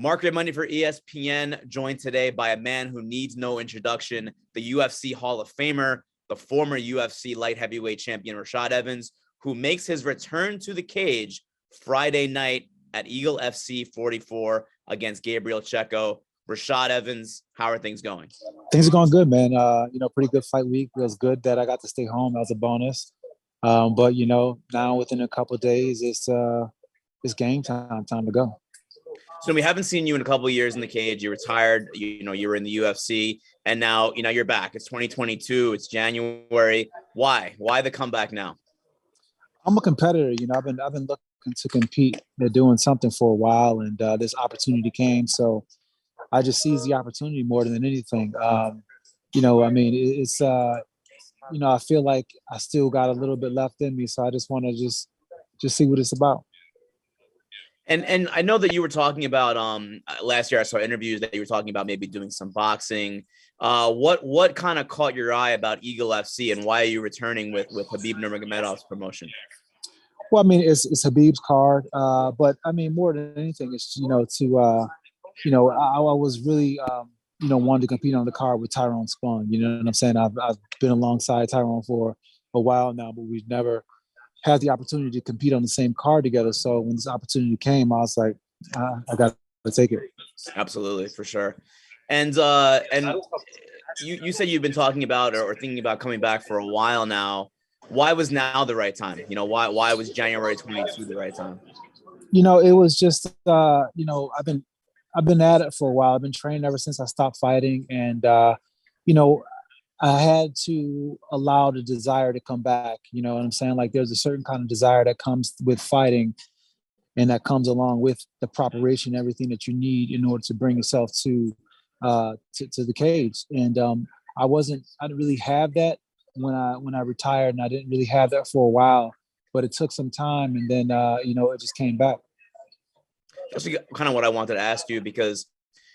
Marc Raimondi for ESPN, joined today by a man who needs no introduction, the UFC Hall of Famer, the former UFC light heavyweight champion Rashad Evans, who makes his return to the cage Friday night at Eagle FC 44 against Gabriel Checco. Rashad Evans, how are things going? Things are going good, man. Pretty good fight week. It was good that I got to stay home. That was a bonus. But now within a couple of days, it's game time to go. So we haven't seen you in a couple of years in the cage. You retired, you were in the UFC, and now, you're back. It's 2022. It's January. Why the comeback now? I'm a competitor. I've been looking to compete. They're doing something for a while, and this opportunity came. So I just seized the opportunity more than anything. I feel like I still got a little bit left in me. So I just want to just see what it's about. And I know that you were talking about last year. I saw interviews that you were talking about maybe doing some boxing. What kind of caught your eye about Eagle FC, and why are you returning with Khabib Nurmagomedov's promotion? Well, it's Khabib's card, but more than anything, it's I was really wanted to compete on the card with Tyrone Spong. You know what I'm saying? I've been alongside Tyrone for a while now, but we've never had the opportunity to compete on the same card together. So when this opportunity came, I was like, I got to take it. Absolutely, for sure. And you said you've been talking about or thinking about coming back for a while now. Why was now the right time? Why was January 22 the right time? It was just I've been at it for a while. I've been training ever since I stopped fighting, and I had to allow the desire to come back. You know what I'm saying? Like, there's a certain kind of desire that comes with fighting, and that comes along with the preparation, everything that you need in order to bring yourself to the cage. And I didn't really have that when I retired, and I didn't really have that for a while. But it took some time, and then it just came back. That's kind of what I wanted to ask you, because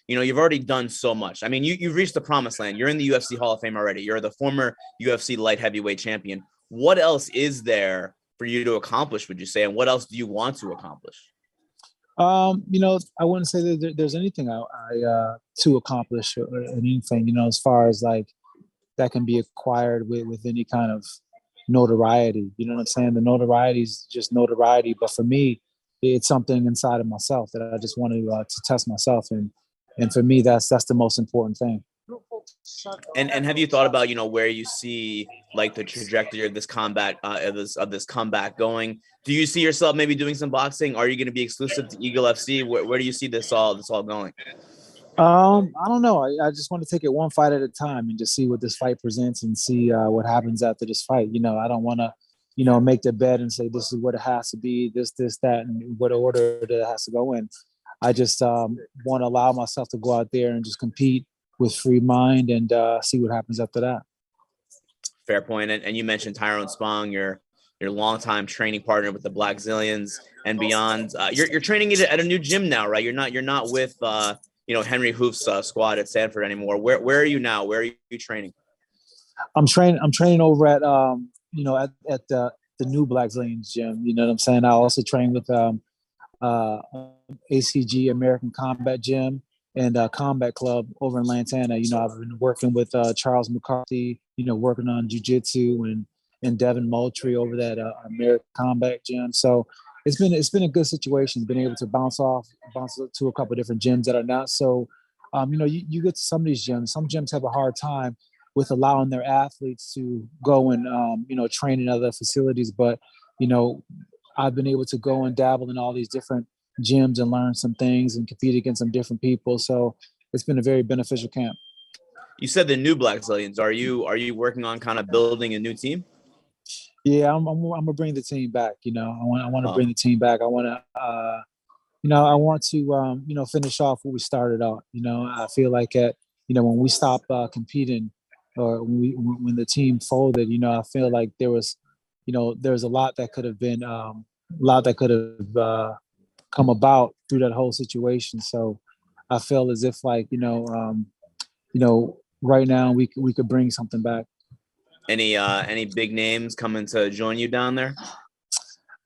you've already done so much. You've reached the promised land. You're in the UFC Hall of Fame already. You're the former UFC light heavyweight champion. What else is there for you to accomplish, would you say? And what else do you want to accomplish? I wouldn't say that there's anything I to accomplish or anything, as far as like that can be acquired with any kind of notoriety. You know what I'm saying? The notoriety is just notoriety. But for me, it's something inside of myself that I just want to test myself in. And for me, that's the most important thing. And have you thought about, where you see like the trajectory of this combat, of this comeback going? Do you see yourself maybe doing some boxing? Are you going to be exclusive to Eagle FC? Where do you see this all going? I don't know. I just want to take it one fight at a time and just see what this fight presents and see what happens after this fight. I don't want to, make the bet and say this is what it has to be, this, that, and what order that it has to go in. I just want to allow myself to go out there and just compete with free mind and see what happens after that. Fair point. And you mentioned Tyrone Spong, your longtime training partner with the Blackzilians and beyond. You're training at a new gym now, right? You're not with Henry Hoof's squad at Sanford anymore. Where are you now? Where are you training? I'm training over at at the new Blackzilians gym. You know what I'm saying? I also train with ACG, American Combat Gym, and Combat Club over in Lantana. I've been working with Charles McCarthy, working on jiu-jitsu, and Devin Moultrie over that American Combat Gym. So it's been a good situation, been able to bounce to a couple of different gyms that are not so, you get to some of these gyms. Some gyms have a hard time with allowing their athletes to go and, train in other facilities. But, I've been able to go and dabble in all these different gyms and learn some things and compete against some different people. So it's been a very beneficial camp. You said the new Blackzilians. Are you working on kind of building a new team? Yeah, I'm gonna bring the team back. I want to bring the team back. I want to, I want to, finish off what we started out. I feel like when we stopped competing, or when the team folded, I feel like there was a lot that could have been, come about through that whole situation. So I feel as if right now we could bring something back. Any big names coming to join you down there?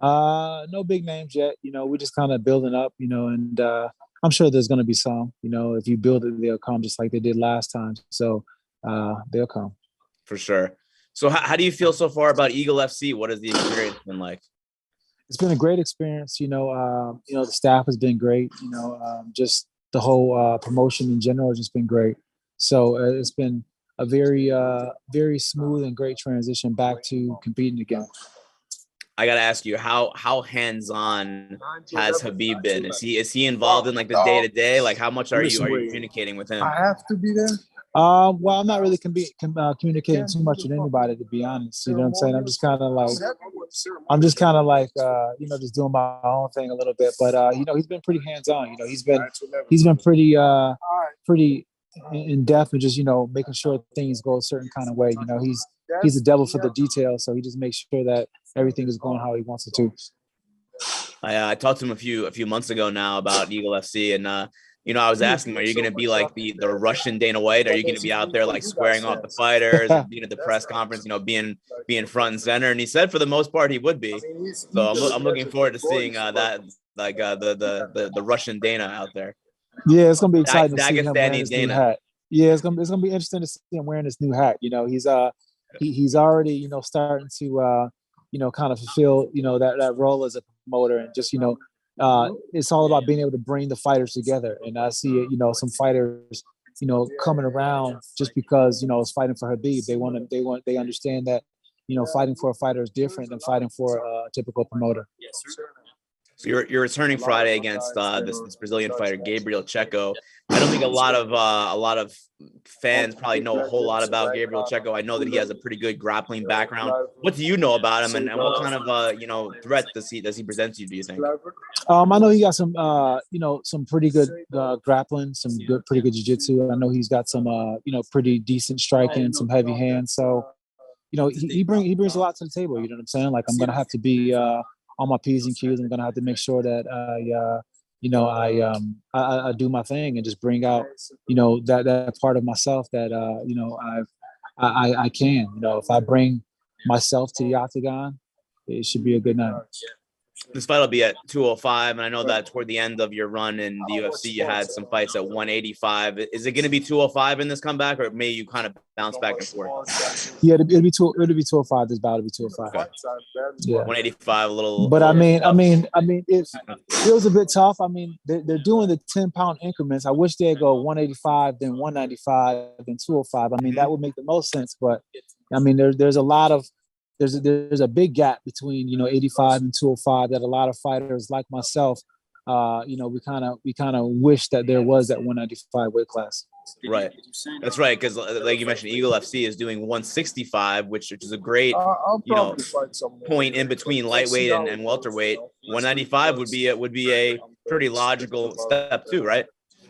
No big names yet. We're just kind of building up, and I'm sure there's going to be some. If you build it, they'll come just like they did last time. So they'll come. For sure. So how do you feel so far about Eagle FC? What has the experience been like? It's been a great experience. The staff has been great. Just the whole promotion in general has just been great. So it's been a very, very smooth and great transition back to competing again. I gotta ask you, how hands-on has Habib been? Is he involved in like the day-to-day? Like, how much are you communicating with him? I have to be there. Well, I'm not really communicating too much with anybody, to be honest. You know what I'm saying? I'm just kind of like, just doing my own thing a little bit. But he's been pretty hands-on. He's been pretty in depth and just making sure things go a certain kind of way. He's a devil for the details, so he just makes sure that everything is going how he wants it to. I talked to him a few months ago now about Eagle FC, and I was asking him, are you going to be like the Russian Dana White? Are you going to be out there like squaring off the fighters and being at the press conference, being front and center? And he said for the most part he would be. So I'm looking forward to seeing that, like the Russian Dana out there. Yeah, it's gonna be exciting to see him wearing Dagestani this Dana. new hat. Yeah, it's gonna be interesting to see him wearing this new hat. He's already starting to kind of fulfill that role as a promoter, and just it's all about being able to bring the fighters together. And I see some fighters coming around just because it's fighting for Habib. They understand that fighting for a fighter is different than fighting for a typical promoter. So you're returning Friday against this Brazilian fighter Gabriel Checco. I don't think a lot of fans probably know a whole lot about Gabriel Checco. I know that he has a pretty good grappling background. What do you know about him, and what kind of threat does he present to you, do you think? I know he got some some pretty good grappling, pretty good jiu-jitsu. I know he's got some pretty decent striking and some heavy hands. So he brings a lot to the table. You know what I'm saying? Like, I'm gonna have to be on my P's and Q's. I'm gonna have to make sure that I do my thing and just bring out that part of myself that I can. If I bring myself to the octagon, it should be a good night. This fight will be at 205, and I know that toward the end of your run in the UFC, you had some fights at 185. Is it going to be 205 in this comeback, or may you kind of bounce back and forth? Yeah, it'll be 205. This bout will be 205. Okay. Yeah, 185, a little. But I mean, it feels a bit tough. I mean, they're doing the 10-pound increments. I wish they'd go 185, then 195, then 205. I mean, that would make the most sense. But I mean, there's a lot of there's a big gap between 85 and 205 that a lot of fighters like myself we kind of wish that there was that 195 weight class. Right, that's right, because like you mentioned, Eagle FC is doing 165, which is a great point in between lightweight and welterweight. 195 would be a pretty logical step too, right?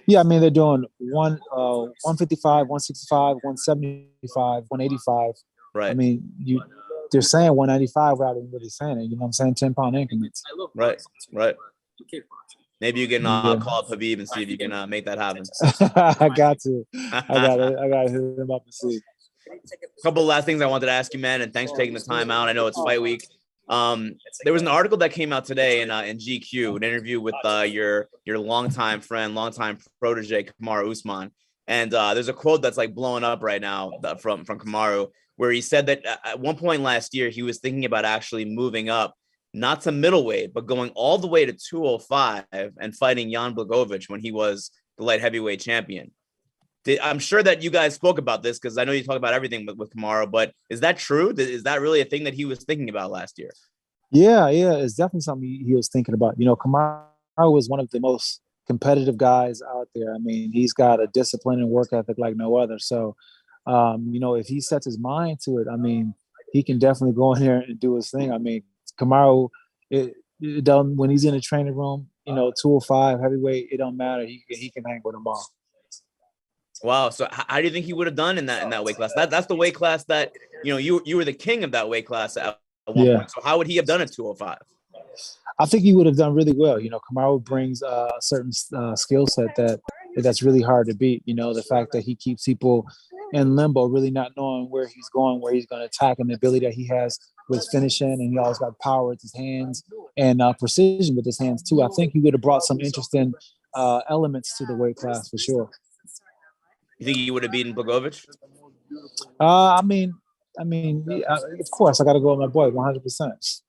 Yeah, I mean, they're doing 155, 165, 175, 185. Right. I mean, they're saying 195 without even really saying it. You know what I'm saying? 10-pound increments. Right. Maybe you can call up Habib and see if you can make that happen. I got to hit him up and see. A couple of last things I wanted to ask you, man, and thanks for taking the time out. I know it's fight week. There was an article that came out today in GQ, an interview with your longtime friend, longtime protege, Kamaru Usman. And there's a quote that's like blowing up right now from Kamaru, where he said that at one point last year, he was thinking about actually moving up, not to middleweight, but going all the way to 205 and fighting Jan Blachowicz when he was the light heavyweight champion. I'm sure that you guys spoke about this because I know you talk about everything with Kamaru, but is that true? Is that really a thing that he was thinking about last year? Yeah, it's definitely something he was thinking about. Kamaru was one of the most competitive guys out there. I mean, he's got a discipline and work ethic like no other. So, if he sets his mind to it, I mean, he can definitely go in there and do his thing. I mean, Kamaru, when he's in the training room, 205 heavyweight, it don't matter. He can hang with them all. Wow. So how do you think he would have done in that weight class? That's the weight class that you were the king of that weight class at one point. So how would he have done at 205? I think he would have done really well. Kamaru brings a certain skill set that's really hard to beat. The fact that he keeps people in limbo, really not knowing where he's going, where he's going to attack, and the ability that he has with finishing, and he always got power with his hands and precision with his hands too. I think he would have brought some interesting elements to the weight class for sure. You think you would have beaten Blachowicz? I mean, of course, I got to go with my boy, 100%.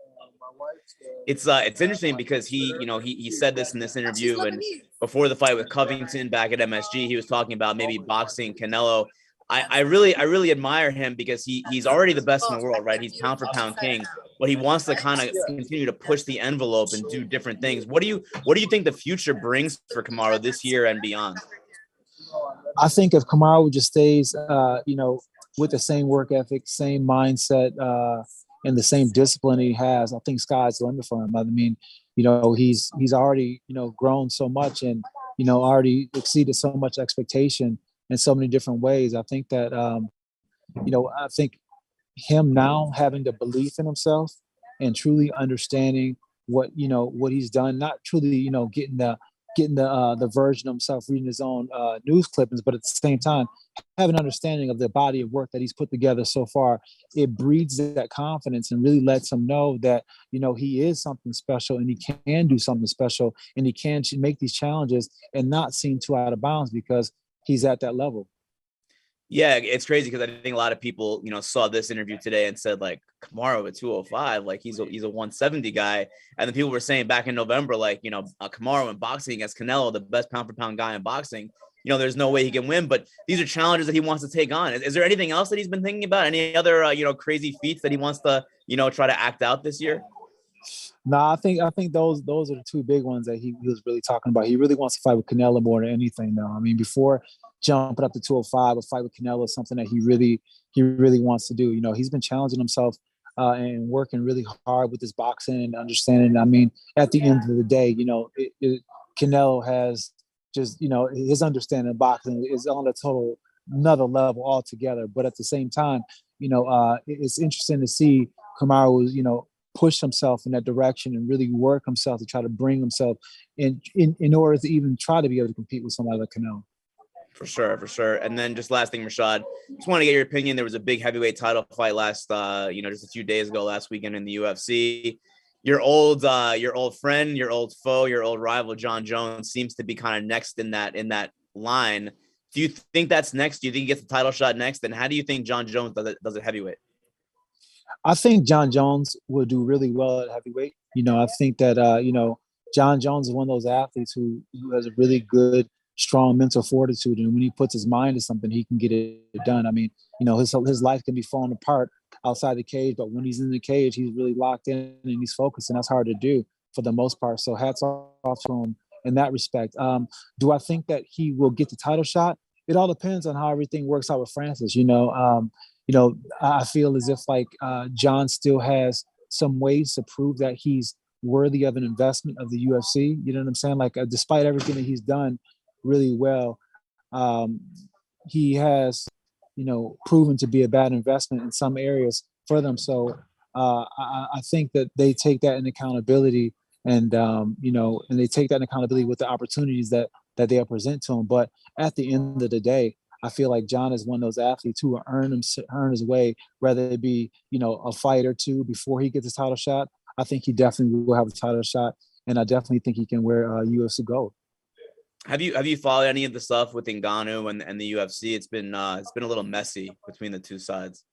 It's interesting because he said this in this interview, and before the fight with Covington back at MSG, he was talking about maybe boxing Canelo. I really admire him because he's already the best in the world, right? He's pound for pound king, but he wants to kind of continue to push the envelope and do different things. What do you think the future brings for Kamaru this year and beyond? I think if Kamaru just stays, with the same work ethic, same mindset, and the same discipline he has, I think sky's the limit for him. I mean, he's already, grown so much and, already exceeded so much expectation in so many different ways. I think that, I think him now having the belief in himself and truly understanding what he's done, not truly, getting the version of himself reading his own news clippings, but at the same time have an understanding of the body of work that he's put together so far. It breeds that confidence and really lets him know that he is something special and he can do something special and he can make these challenges and not seem too out of bounds because he's at that level. Yeah, it's crazy because I think a lot of people, saw this interview today and said like Kamaru at 205, like he's a 170 guy. And then people were saying back in November, like, Kamaru in boxing against Canelo, the best pound for pound guy in boxing, there's no way he can win, but these are challenges that he wants to take on. Is there anything else that he's been thinking about? Any other, crazy feats that he wants to, try to act out this year? No, I think those are the two big ones that he was really talking about. He really wants to fight with Canelo more than anything now. I mean, before jumping up to 205, a fight with Canelo is something that he really wants to do. He's been challenging himself and working really hard with his boxing and understanding. I mean, at the end of the day, Canelo has just, his understanding of boxing is on a total another level altogether. But at the same time, it's interesting to see Kamaru, push himself in that direction and really work himself to try to bring himself in order to even try to be able to compete with somebody like Canelo. For sure. And then just last thing, Rashad, just want to get your opinion. There was a big heavyweight title fight last, just a few days ago, last weekend in the UFC. Your old friend, your old foe, your old rival, Jon Jones, seems to be kind of next in that line. Do you think that's next? Do you think he gets the title shot next? And how do you think Jon Jones does it heavyweight? I think Jon Jones will do really well at heavyweight. I think that, Jon Jones is one of those athletes who has a really good, strong mental fortitude. And when he puts his mind to something, he can get it done. I mean, his life can be falling apart outside the cage, but when he's in the cage, he's really locked in and he's focused. And that's hard to do for the most part. So hats off to him in that respect. Do I think that he will get the title shot? It all depends on how everything works out with Francis. I feel as if like Jon still has some ways to prove that he's worthy of an investment of the UFC. You know what I'm saying? Like despite everything that he's done really well, he has, proven to be a bad investment in some areas for them. So I think that they take that in accountability and they take that in accountability with the opportunities that they present to him. But at the end of the day, I feel like Jon is one of those athletes who will earn his way, whether it be, a fight or two before he gets his title shot. I think he definitely will have a title shot, and I definitely think he can wear UFC gold. Have you followed any of the stuff with Ngannou and the UFC? It's been a little messy between the two sides.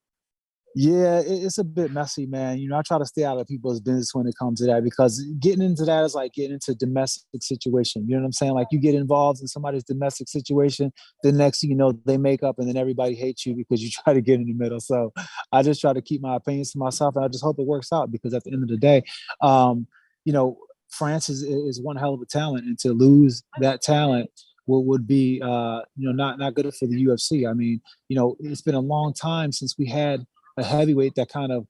Yeah, it's a bit messy, man. I try to stay out of people's business when it comes to that because getting into that is like getting into a domestic situation. You know what I'm saying? Like you get involved in somebody's domestic situation, the next thing you know, they make up and then everybody hates you because you try to get in the middle. So I just try to keep my opinions to myself and I just hope it works out because at the end of the day, France is one hell of a talent, and to lose that talent would be not good for the UFC. I mean, it's been a long time since we had a heavyweight that kind of,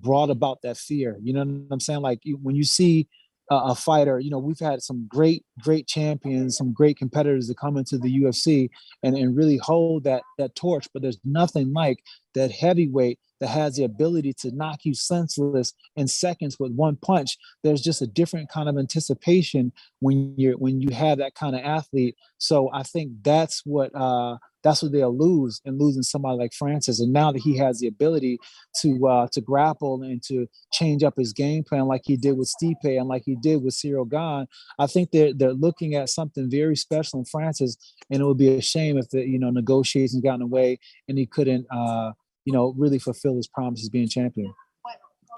brought about that fear. You know what I'm saying? Like when you see a fighter, we've had some great champions, some great competitors that come into the UFC and really hold that torch, but there's nothing like that heavyweight that has the ability to knock you senseless in seconds with one punch. There's just a different kind of anticipation when you have that kind of athlete. So I think that's what that's what they'll lose, and losing somebody like Francis. And now that he has the ability to grapple and to change up his game plan like he did with Stipe and like he did with Cyril Gane, I think they're looking at something very special in Francis, and it would be a shame if the negotiations got in the way and he couldn't really fulfill his promise as being champion.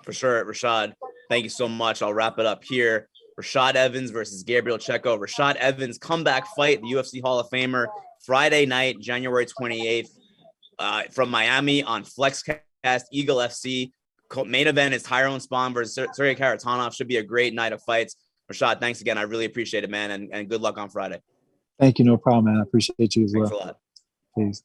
For sure, Rashad. Thank you so much. I'll wrap it up here. Rashad Evans versus Gabriel Checco. Rashad Evans comeback fight, the UFC Hall of Famer, Friday night, January 28th, from Miami on FlexCast, Eagle FC. Main event is Tyrone Spahn versus Sergey Karatanov. Should be a great night of fights. Rashad, thanks again. I really appreciate it, man, and good luck on Friday. Thank you. No problem, man. I appreciate you as well. Thanks a lot. Peace.